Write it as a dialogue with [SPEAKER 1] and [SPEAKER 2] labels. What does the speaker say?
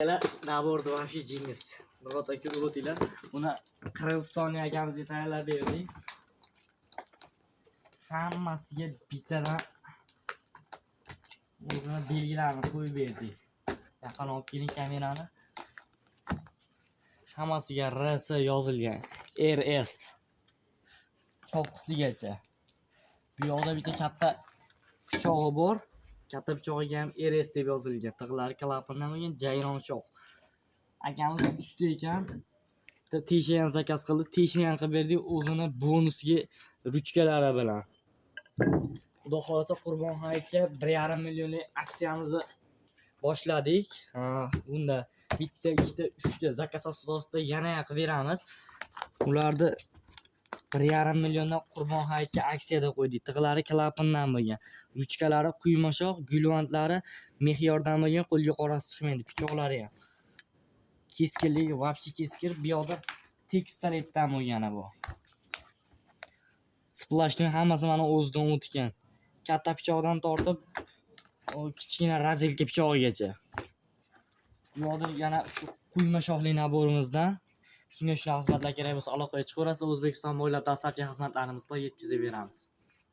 [SPEAKER 1] Nabor вообще jingiz. Murod aka o'tdilar. Buni Qirg'izistonlik akamizga tayyorlab berdik. Hammasiga bittadan o'zini belgilarini qo'yib berdik. Yaqin olib keling kamerani. Hammasiga RS yozilgan. RS. Cho'qqisigacha. Bu yoqda bitta katta pichog'i bor. Katta pichog'iga ham RS deb yozilgan. Tig'lari klapandan bo'lgan jayron cho'q. Akamiz usti ekan. Tisha ham zakaz qildi. Tishni ham qilib berdik o'zini bonusiga ruchkalari bilan. Xudo xolasa Qurbon hayitga 1,5 millionlik aksiyamizni boshladik. Bunda bitta, ikkita, uchta zakaz asosida yana qilib beramiz. Ularni 1,5 milliondan Qurbon hayitga aksiyada qo'ydik. Tig'lari klapandan bo'lgan. Ruchkalari quymashoq, gulvantlari mex yordam bo'lgan, qo'lga qorasi chiqmaydi. Pichoqlari ham. Keskinligi вообще keskin. Bu yoqda tekstoletdan bo'lgani bu. Splashning hammasi mana o'zidan o'tgan. Katta pichoqdan tortib, kichkina razilka pichog'igacha. Bu yoqda yana shu quyma shoxli naborimizdan kimga shunaqa xizmatlar kerak bo'lsa aloqaga chiqaverasiz. O'zbekiston bo'ylab dastlabki xizmatlarimizni yetkazib beramiz.